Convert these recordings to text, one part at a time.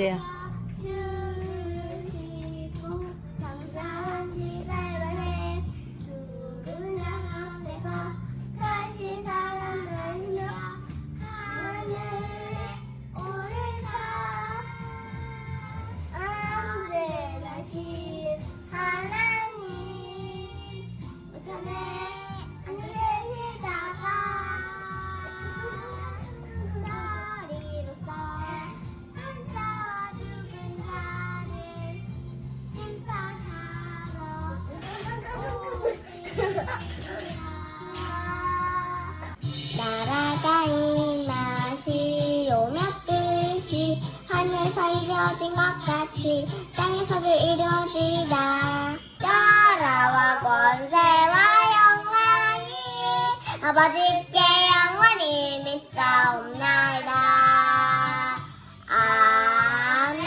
그래요. 나라가 이 맛이 오며 뜻이 하늘에서 이루어진 것 같이 땅에서도 이루어지다. 나라와 권세와 영광이 아버지께 영원히 믿사옵나이다. 아멘.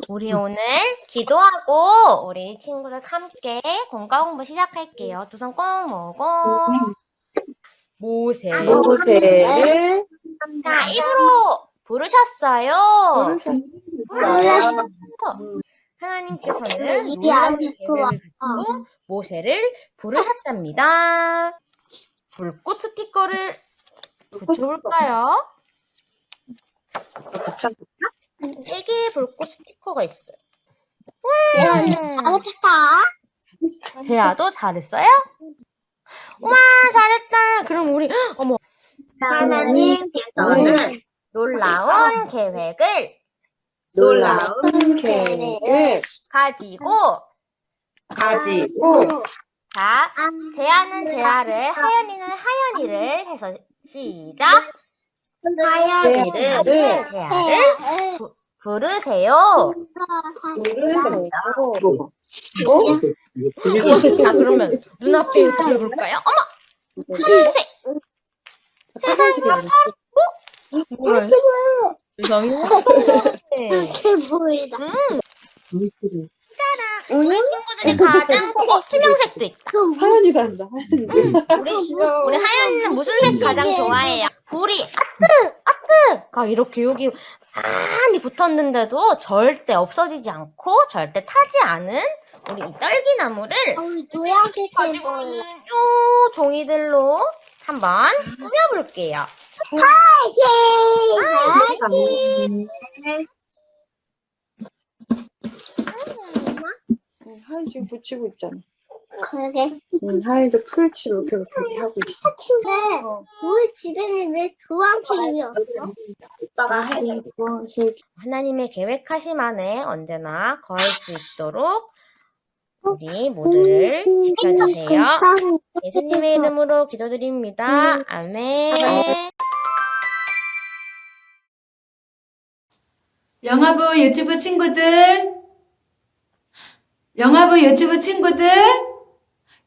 우리 오늘 기도하고 우리 친구들 함께 공과 공부 시작할게요. 두 손 꼭 모으고 모세를 모세를 자, 입으로 부르셨어요. 부르셨어요. 하나님께서는 입이 안 놀라운 좋아. 계획을 가지고 모세를 부르셨답니다. 불꽃 스티커를 붙여볼까요? 세개의 불꽃 스티커가 있어요. 잘못했다. 재아도 잘했어요? 우와, 잘했다. 그럼 우리 어머 하나님께서는 놀라운 계획을 놀라운 계획을 가지고 자, 재아는 재아를, 하연이는 하연이를 해서 시작. 하연이를 재아를 부르세요. 부르세요. 자, 그러면 눈앞에 들어볼까요? 어머! 세상이 다 뭐야? 세상이 이렇게 보이다. 우리 친구들이 가장 투명색도 있다. 하연이도 한다. 우리 하연이는 무슨 색 가장 좋아해요? 불이 아뜨가 이렇게 여기 많이 붙었는데도 절대 없어지지 않고 절대 타지 않은 우리 이 딸기나무를 노란색 가지고 보여. 있는 요 종이들로 한번 꾸며볼게요. 하연 지금 붙이고 있잖아. 그래. 하연이도 풀칠로 이렇게 하고 있어. 근데 우리 집에는 왜 주황색이 없어? 오빠가 하연이 하나님의 계획하심 안에 언제나 거할 수 있도록 우리 모두를 지켜주세요. 예수님의 이름으로 기도드립니다. 아멘. 영화부 유튜브 친구들,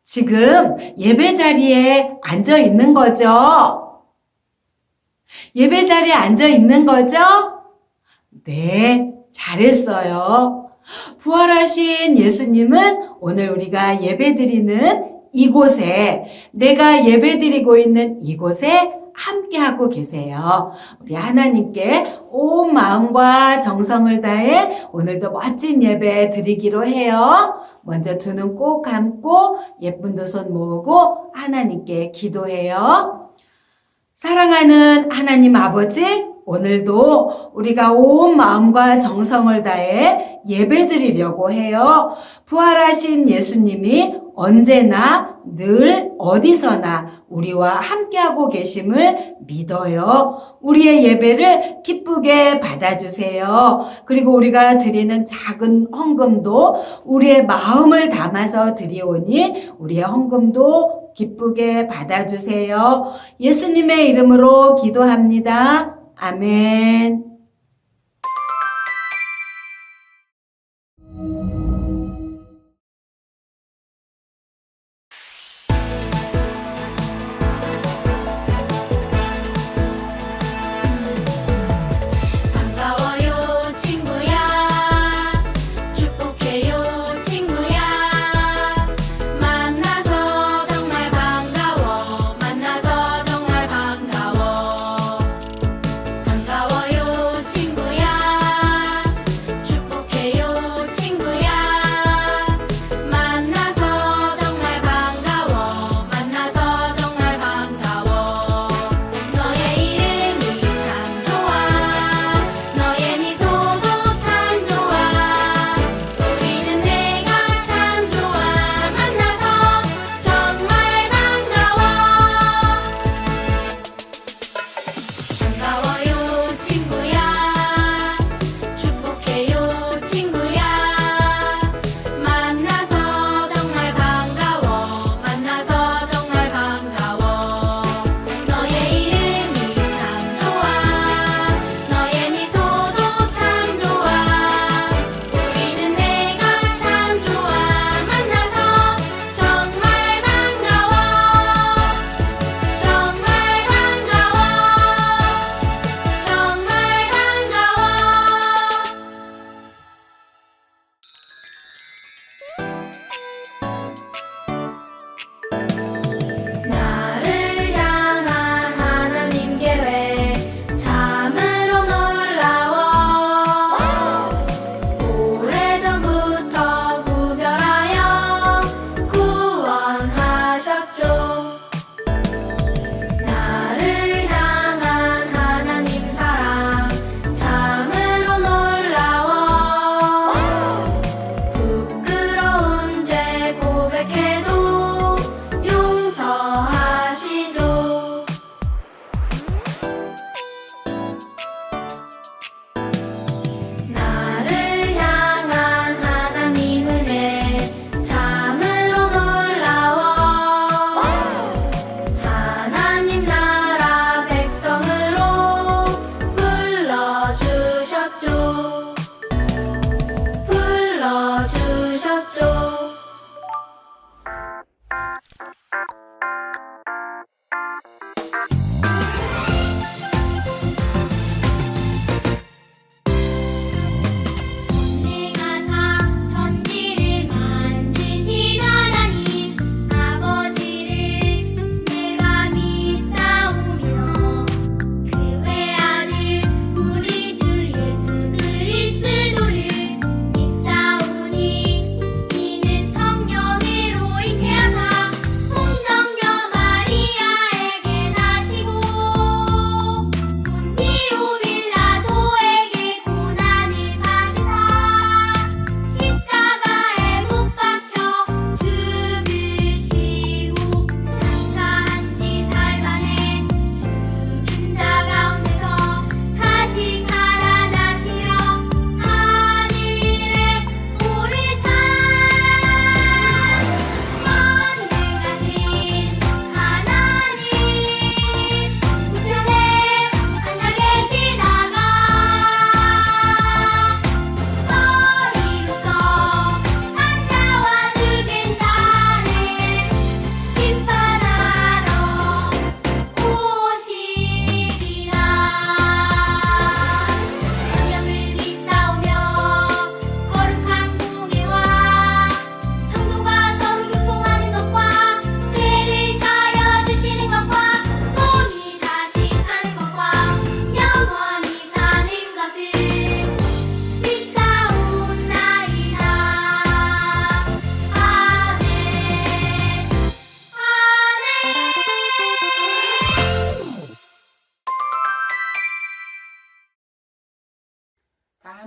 지금 예배 자리에 앉아 있는 거죠? 예배 자리에 앉아 있는 거죠? 네, 잘했어요. 부활하신 예수님은 오늘 우리가 예배드리는 이곳에, 내가 예배드리고 있는 이곳에 함께하고 계세요. 우리 하나님께 온 마음과 정성을 다해 오늘도 멋진 예배 드리기로 해요. 먼저 두 눈 꼭 감고 예쁜 두 손 모으고 하나님께 기도해요. 사랑하는 하나님 아버지, 오늘도 우리가 온 마음과 정성을 다해 예배드리려고 해요. 부활하신 예수님이 언제나 늘 어디서나 우리와 함께하고 계심을 믿어요. 우리의 예배를 기쁘게 받아주세요. 그리고 우리가 드리는 작은 헌금도 우리의 마음을 담아서 드리오니 우리의 헌금도 기쁘게 받아주세요. 예수님의 이름으로 기도합니다. 아멘. 반가워요 친구야 축복해요 친구야 만나서 정말 반가워 만나서 정말 반가워 반가워요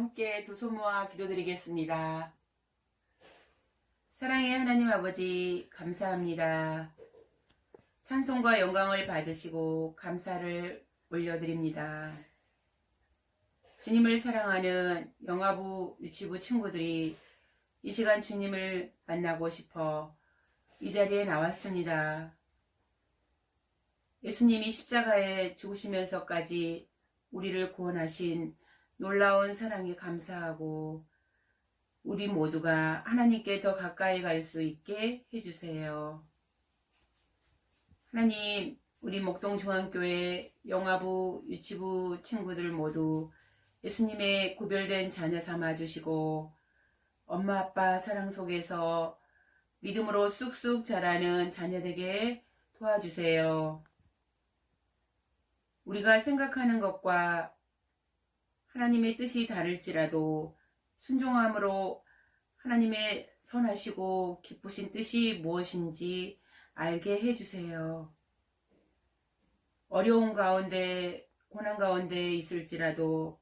함께 두 손 모아 기도드리겠습니다. 사랑의 하나님 아버지, 감사합니다. 찬송과 영광을 받으시고 감사를 올려드립니다. 주님을 사랑하는 영아부, 유치부 친구들이 이 시간 주님을 만나고 싶어 이 자리에 나왔습니다. 예수님이 십자가에 죽으시면서까지 우리를 구원하신 놀라운 사랑에 감사하고 우리 모두가 하나님께 더 가까이 갈 수 있게 해주세요. 하나님, 우리 목동중앙교회 영아부, 유치부 친구들 모두 예수님의 구별된 자녀 삼아주시고 엄마 아빠 사랑 속에서 믿음으로 쑥쑥 자라는 자녀 되게 도와주세요. 우리가 생각하는 것과 하나님의 뜻이 다를지라도 순종함으로 하나님의 선하시고 기쁘신 뜻이 무엇인지 알게 해주세요. 어려운 가운데, 고난 가운데 있을지라도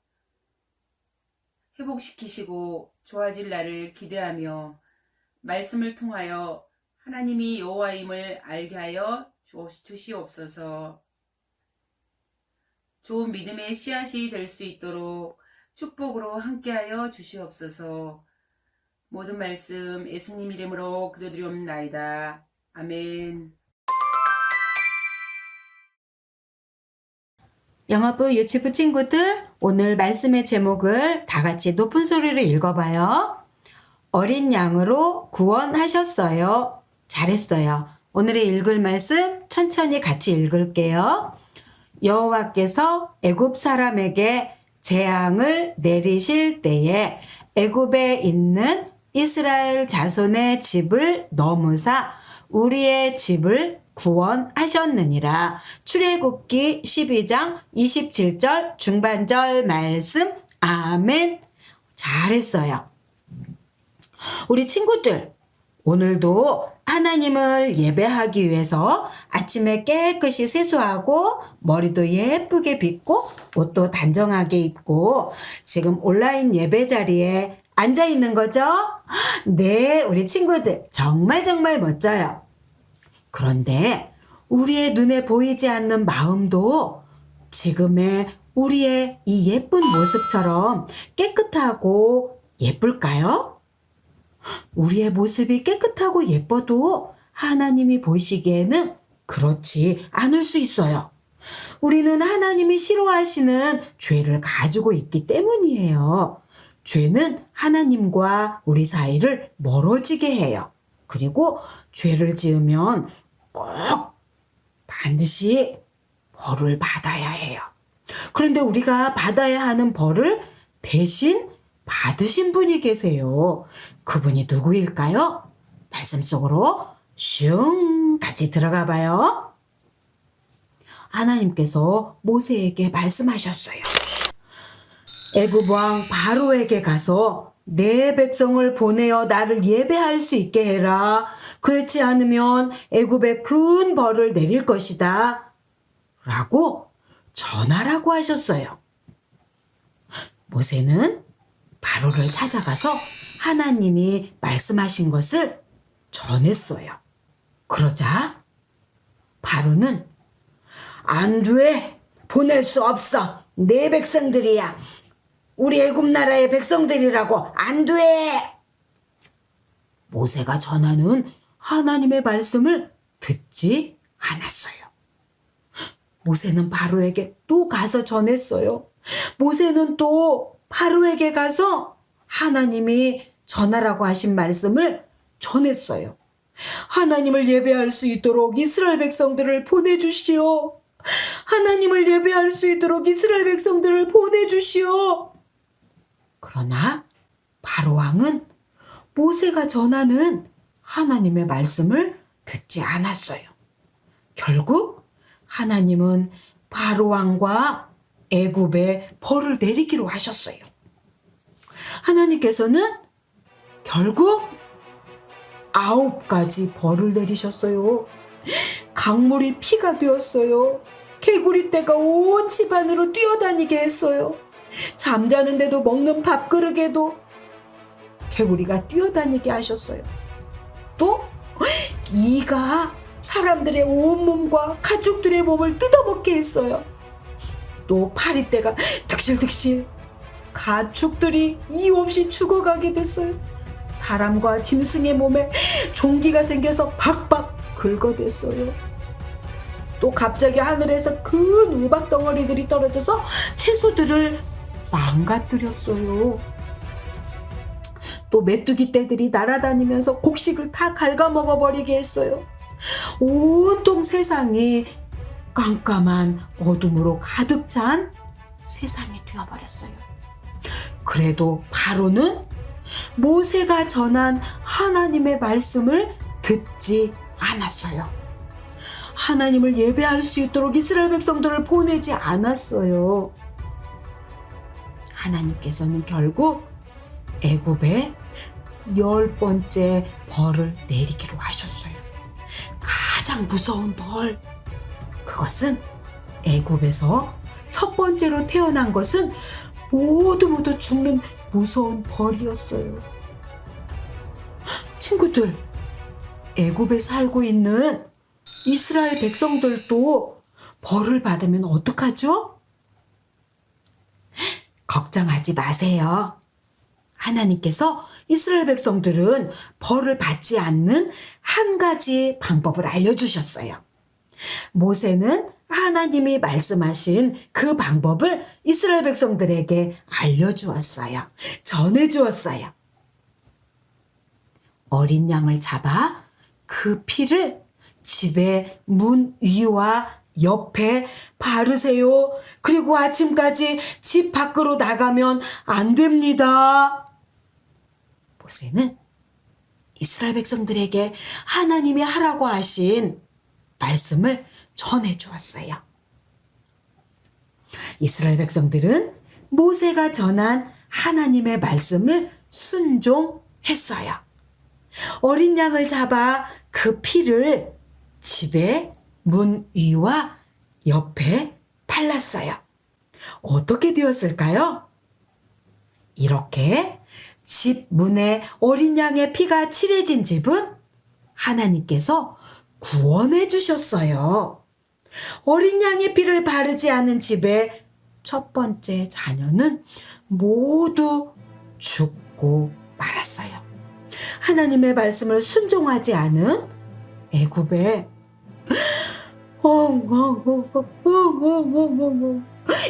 회복시키시고 좋아질 날을 기대하며 말씀을 통하여 하나님이 여호와임을 알게 하여 주시옵소서. 좋은 믿음의 씨앗이 될 수 있도록 축복으로 함께하여 주시옵소서. 모든 말씀 예수님 이름으로 기도드리옵나이다. 아멘. 영아부 유치부 친구들, 오늘 말씀의 제목을 다 같이 높은 소리로 읽어봐요. 어린 양으로 구원하셨어요. 잘했어요. 오늘의 읽을 말씀 천천히 같이 읽을게요. 여호와께서 애굽 사람에게 재앙을 내리실 때에 애굽에 있는 이스라엘 자손의 집을 넘으사 우리의 집을 구원하셨느니라. 출애굽기 12장 27절 중반절 말씀. 아멘. 잘했어요. 우리 친구들, 오늘도 하나님을 예배하기 위해서 아침에 깨끗이 세수하고 머리도 예쁘게 빗고 옷도 단정하게 입고 지금 온라인 예배 자리에 앉아 있는 거죠? 네, 우리 친구들 정말 멋져요. 그런데 우리의 눈에 보이지 않는 마음도 지금의 우리의 이 예쁜 모습처럼 깨끗하고 예쁠까요? 우리의 모습이 깨끗하고 예뻐도 하나님이 보시기에는 그렇지 않을 수 있어요. 우리는 하나님이 싫어하시는 죄를 가지고 있기 때문이에요. 죄는 하나님과 우리 사이를 멀어지게 해요. 그리고 죄를 지으면 꼭 반드시 벌을 받아야 해요. 그런데 우리가 받아야 하는 벌을 대신 받으신 분이 계세요. 그분이 누구일까요? 말씀 속으로 슝 같이 들어가 봐요. 하나님께서 모세에게 말씀하셨어요. 애굽 왕 바로에게 가서 내 백성을 보내어 나를 예배할 수 있게 해라. 그렇지 않으면 애굽에 큰 벌을 내릴 것이다. 라고 전하라고 하셨어요. 모세는 바로를 찾아가서 하나님이 말씀하신 것을 전했어요. 그러자 바로는 안 돼, 보낼 수 없어. 내 백성들이야. 우리 애굽 나라의 백성들이라고. 안 돼. 모세가 전하는 하나님의 말씀을 듣지 않았어요. 모세는 바로에게 또 가서 전했어요. 모세는 또 바로에게 가서 하나님이 전하라고 하신 말씀을 전했어요. 하나님을 예배할 수 있도록 이스라엘 백성들을 보내주시오. 하나님을 예배할 수 있도록 이스라엘 백성들을 보내주시오. 그러나 바로 왕은 모세가 전하는 하나님의 말씀을 듣지 않았어요. 결국 하나님은 바로 왕과 애굽에 벌을 내리기로 하셨어요. 하나님께서는 결국 9가지 벌을 내리셨어요. 강물이 피가 되었어요. 개구리 떼가 온 집안으로 뛰어다니게 했어요. 잠자는데도 먹는 밥그릇에도 개구리가 뛰어다니게 하셨어요. 또 이가 사람들의 온몸과 가축들의 몸을 뜯어먹게 했어요. 또 파리떼가 득실득실 가축들이 이유 없이 죽어가게 됐어요. 사람과 짐승의 몸에 종기가 생겨서 박박 긁어댔어요. 또 갑자기 하늘에서 큰 우박 덩어리들이 떨어져서 채소들을 망가뜨렸어요. 또 메뚜기 떼들이 날아다니면서 곡식을 다 갉아먹어버리게 했어요. 온통 세상이 깜깜한 어둠으로 가득 찬 세상이 되어버렸어요. 그래도 바로는 모세가 전한 하나님의 말씀을 듣지 않았어요. 하나님을 예배할 수 있도록 이스라엘 백성들을 보내지 않았어요. 하나님께서는 결국 애굽에 10번째 벌을 내리기로 하셨어요. 가장 무서운 벌, 그것은 애굽에서 첫 번째로 태어난 것은 모두 죽는 무서운 벌이었어요. 친구들, 애굽에 살고 있는 이스라엘 백성들도 벌을 받으면 어떡하죠? 걱정하지 마세요. 하나님께서 이스라엘 백성들은 벌을 받지 않는 한 가지 방법을 알려주셨어요. 모세는 하나님이 말씀하신 그 방법을 이스라엘 백성들에게 알려주었어요. 전해주었어요. 어린 양을 잡아 그 피를 집의 문 위와 옆에 바르세요. 그리고 아침까지 집 밖으로 나가면 안 됩니다. 모세는 이스라엘 백성들에게 하나님이 하라고 하신 말씀을 전해주었어요. 이스라엘 백성들은 모세가 전한 하나님의 말씀을 순종했어요. 어린 양을 잡아 그 피를 집의 문 위와 옆에 발랐어요. 어떻게 되었을까요? 이렇게 집 문에 어린 양의 피가 칠해진 집은 하나님께서 구원해 주셨어요. 어린 양의 피를 바르지 않은 집의 첫 번째 자녀는 모두 죽고 말았어요. 하나님의 말씀을 순종하지 않은 애굽에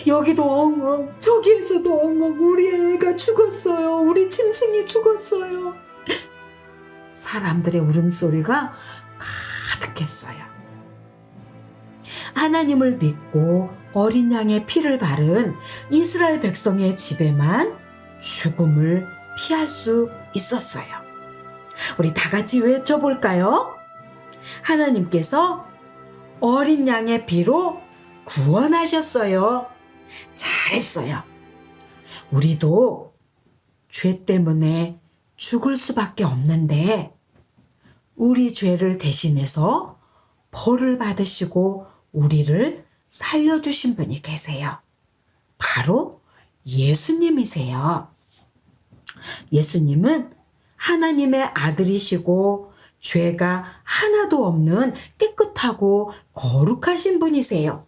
여기도 엉엉 저기에서도 엉엉 우리 애가 죽었어요. 우리 짐승이 죽었어요. 사람들의 울음소리가 가득했어요. 하나님을 믿고 어린 양의 피를 바른 이스라엘 백성의 집에만 죽음을 피할 수 있었어요. 우리 다 같이 외쳐볼까요? 하나님께서 어린 양의 피로 구원하셨어요. 잘했어요. 우리도 죄 때문에 죽을 수밖에 없는데 우리 죄를 대신해서 벌을 받으시고 우리를 살려주신 분이 계세요. 바로 예수님이세요. 예수님은 하나님의 아들이시고 죄가 하나도 없는 깨끗하고 거룩하신 분이세요.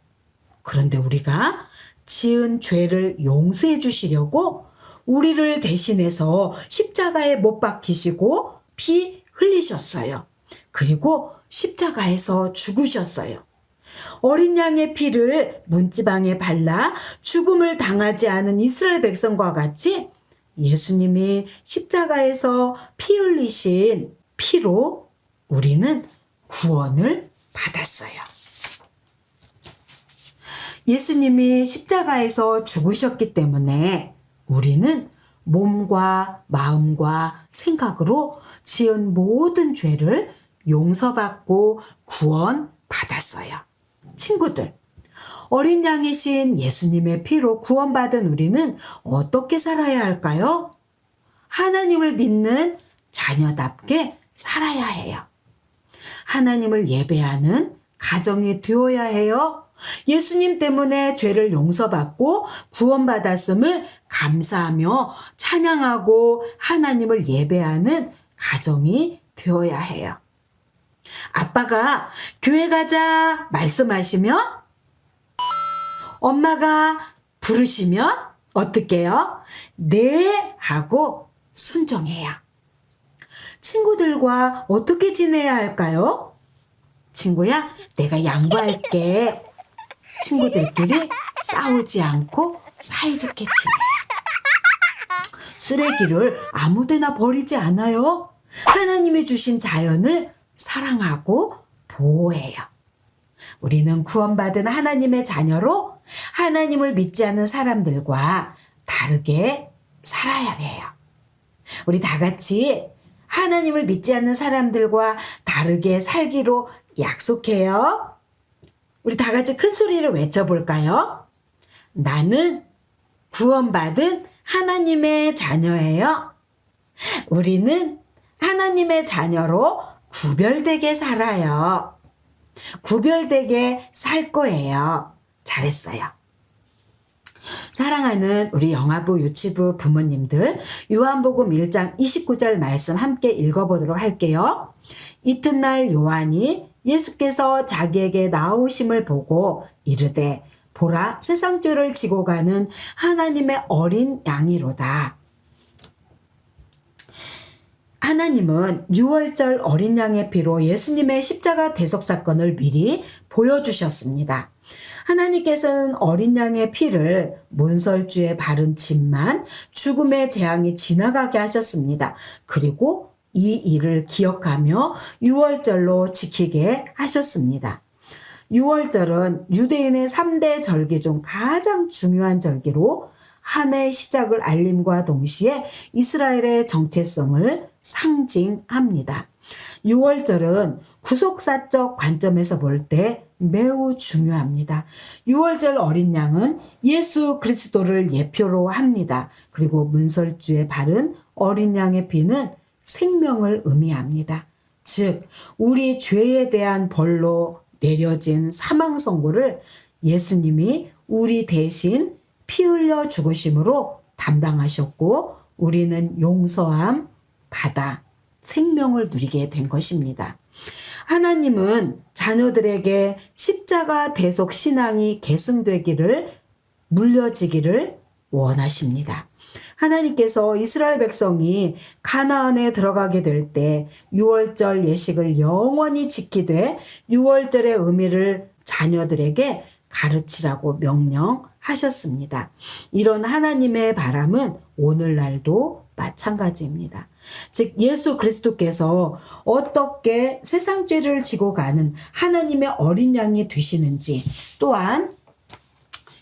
그런데 우리가 지은 죄를 용서해 주시려고 우리를 대신해서 십자가에 못 박히시고 피 흘리셨어요. 그리고 십자가에서 죽으셨어요. 어린 양의 피를 문지방에 발라 죽음을 당하지 않은 이스라엘 백성과 같이 예수님이 십자가에서 피 흘리신 피로 우리는 구원을 받았어요. 예수님이 십자가에서 죽으셨기 때문에 우리는 몸과 마음과 생각으로 지은 모든 죄를 용서받고 구원받았어요. 친구들, 어린 양이신 예수님의 피로 구원받은 우리는 어떻게 살아야 할까요? 하나님을 믿는 자녀답게 살아야 해요. 하나님을 예배하는 가정이 되어야 해요. 예수님 때문에 죄를 용서받고 구원받았음을 감사하며 찬양하고 하나님을 예배하는 가정이 되어야 해요. 아빠가 교회 가자 말씀하시면 엄마가 부르시면 어떻게 해요? 네 하고 순종해요. 친구들과 어떻게 지내야 할까요? 친구야, 내가 양보할게. 친구들끼리 싸우지 않고 사이좋게 지내요. 쓰레기를 아무데나 버리지 않아요. 하나님이 주신 자연을 사랑하고 보호해요. 우리는 구원받은 하나님의 자녀로 하나님을 믿지 않는 사람들과 다르게 살아야 돼요. 우리 다 같이 하나님을 믿지 않는 사람들과 다르게 살기로 약속해요. 우리 다 같이 큰 소리로 외쳐볼까요? 나는 구원받은 하나님의 자녀예요. 우리는 하나님의 자녀로 구별되게 살아요. 구별되게 살 거예요. 잘했어요. 사랑하는 우리 영아부 유치부 부모님들, 요한복음 1장 29절 말씀 함께 읽어보도록 할게요. 이튿날 요한이 예수께서 자기에게 나오심을 보고 이르되 보라, 세상 죄를 지고 가는 하나님의 어린 양이로다. 하나님은 6월절 어린 양의 피로 예수님의 십자가 대속 사건을 미리 보여주셨습니다. 하나님께서는 어린 양의 피를 문설주에 바른 짐만 죽음의 재앙이 지나가게 하셨습니다. 그리고 이 일을 기억하며 6월절로 지키게 하셨습니다. 6월절은 유대인의 3대 절기 중 가장 중요한 절기로 한 해의 시작을 알림과 동시에 이스라엘의 정체성을 상징합니다. 6월절은 구속사적 관점에서 볼 때 매우 중요합니다. 6월절 어린 양은 예수 그리스도를 예표로 합니다. 그리고 문설주에 바른 어린 양의 피는 생명을 의미합니다. 즉, 우리 죄에 대한 벌로 내려진 사망 선고를 예수님이 우리 대신 피 흘려 죽으심으로 담당하셨고 우리는 용서함 받아 생명을 누리게 된 것입니다. 하나님은 자녀들에게 십자가 대속 신앙이 계승되기를, 물려지기를 원하십니다. 하나님께서 이스라엘 백성이 가나안에 들어가게 될 때 6월절 예식을 영원히 지키되 6월절의 의미를 자녀들에게 가르치라고 명령하셨습니다. 이런 하나님의 바람은 오늘날도 마찬가지입니다. 즉 예수 그리스도께서 어떻게 세상 죄를 지고 가는 하나님의 어린 양이 되시는지, 또한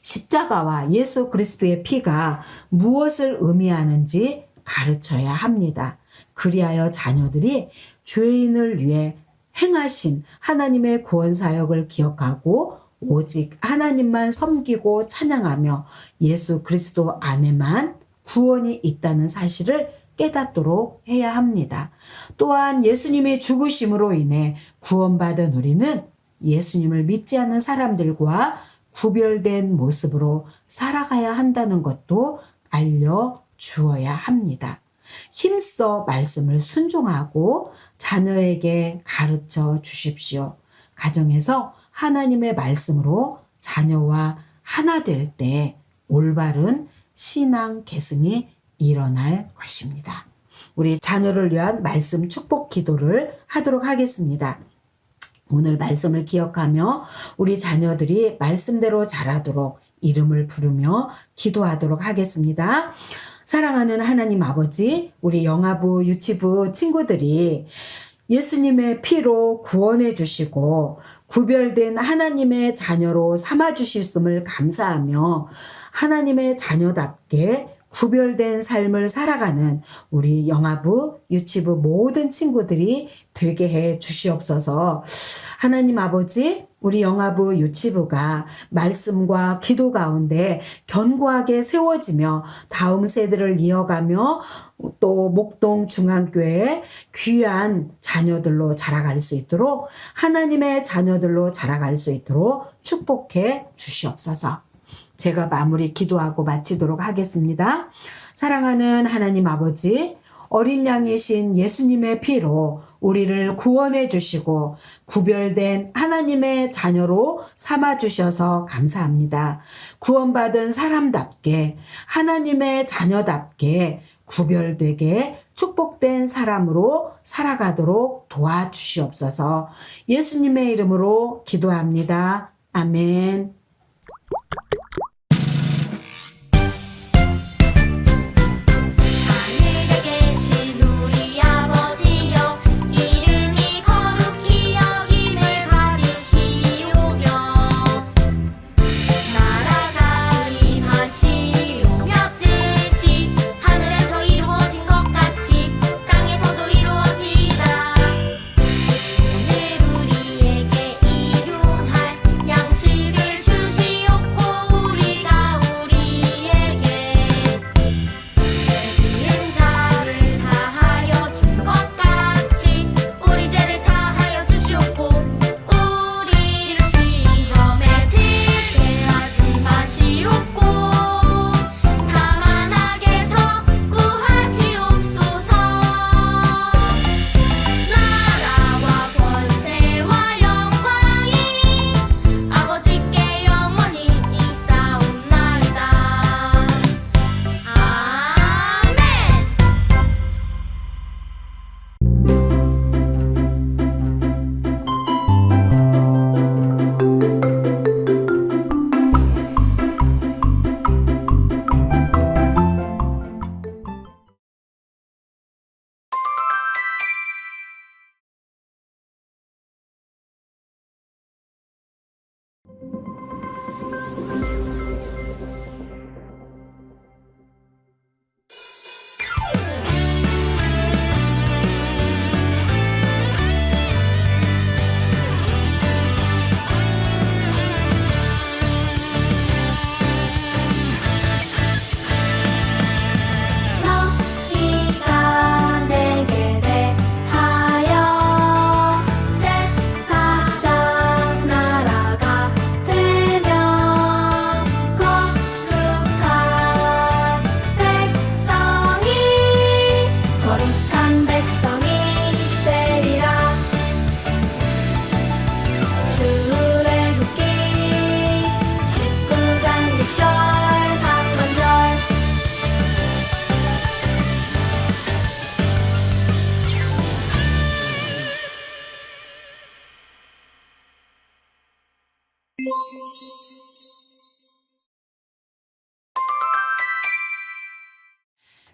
십자가와 예수 그리스도의 피가 무엇을 의미하는지 가르쳐야 합니다. 그리하여 자녀들이 죄인을 위해 행하신 하나님의 구원 사역을 기억하고 오직 하나님만 섬기고 찬양하며 예수 그리스도 안에만 구원이 있다는 사실을 깨닫도록 해야 합니다. 또한 예수님의 죽으심으로 인해 구원받은 우리는 예수님을 믿지 않는 사람들과 구별된 모습으로 살아가야 한다는 것도 알려주어야 합니다. 힘써 말씀을 순종하고 자녀에게 가르쳐 주십시오. 가정에서 하나님의 말씀으로 자녀와 하나 될 때 올바른 신앙 계승이 일어날 것입니다. 우리 자녀를 위한 말씀 축복 기도를 하도록 하겠습니다. 오늘 말씀을 기억하며 우리 자녀들이 말씀대로 자라도록 이름을 부르며 기도하도록 하겠습니다. 사랑하는 하나님 아버지, 우리 영아부 유치부 친구들이 예수님의 피로 구원해 주시고 구별된 하나님의 자녀로 삼아 주셨음을 감사하며 하나님의 자녀답게 구별된 삶을 살아가는 우리 영아부, 유치부 모든 친구들이 되게 해 주시옵소서. 하나님 아버지, 우리 영아부, 유치부가 말씀과 기도 가운데 견고하게 세워지며 다음 세대를 이어가며 또 목동 중앙교회의 귀한 자녀들로 자라갈 수 있도록, 하나님의 자녀들로 자라갈 수 있도록 축복해 주시옵소서. 제가 마무리 기도하고 마치도록 하겠습니다. 사랑하는 하나님 아버지, 어린 양이신 예수님의 피로 우리를 구원해 주시고 구별된 하나님의 자녀로 삼아 주셔서 감사합니다. 구원받은 사람답게 하나님의 자녀답게 구별되게 축복된 사람으로 살아가도록 도와주시옵소서. 예수님의 이름으로 기도합니다. 아멘. 하늘에 계신 우리 아버지여 이름이 거룩히 여김을 받으시오며 나라가 임하시오며 뜻이 하늘에서 이루어진 것 같이 땅에서도 이루어지이다. 오늘 우리에게 일용할 양식을 주시옵고 우리가 우리에게 지은 자를 사하여 준 것 같이 우리 죄를 사하여 주시옵고 우리를 시험에 들게 하지 마시옵고 다만 악에서 구하시옵소서. 나라와 권세와 영광이 아버지께 영원히 있사옵나이다. 아멘. 너희가 내게 대하여 제사장 나라가 되면 거룩한 백성이 되리라. 출애굽기 19장 6절 상반절.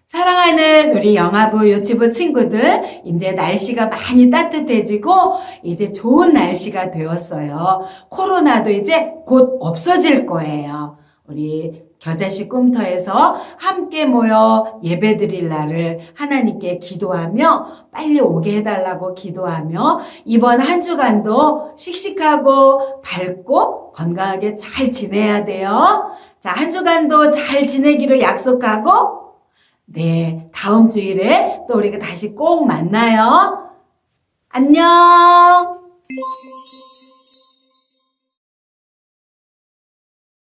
사랑하는 우리 영아부 유치부 친구들, 이제 날씨가 많이 따뜻해지고 이제 좋은 날씨가 되었어요. 코로나도 이제 곧 없어질 거예요. 우리 겨자씨 꿈터에서 함께 모여 예배드릴 날을 하나님께 기도하며 빨리 오게 해달라고 기도하며 이번 한 주간도 씩씩하고 밝고 건강하게 잘 지내야 돼요. 자, 한 주간도 잘 지내기로 약속하고 네, 다음 주일에 또 우리가 다시 꼭 만나요. 안녕!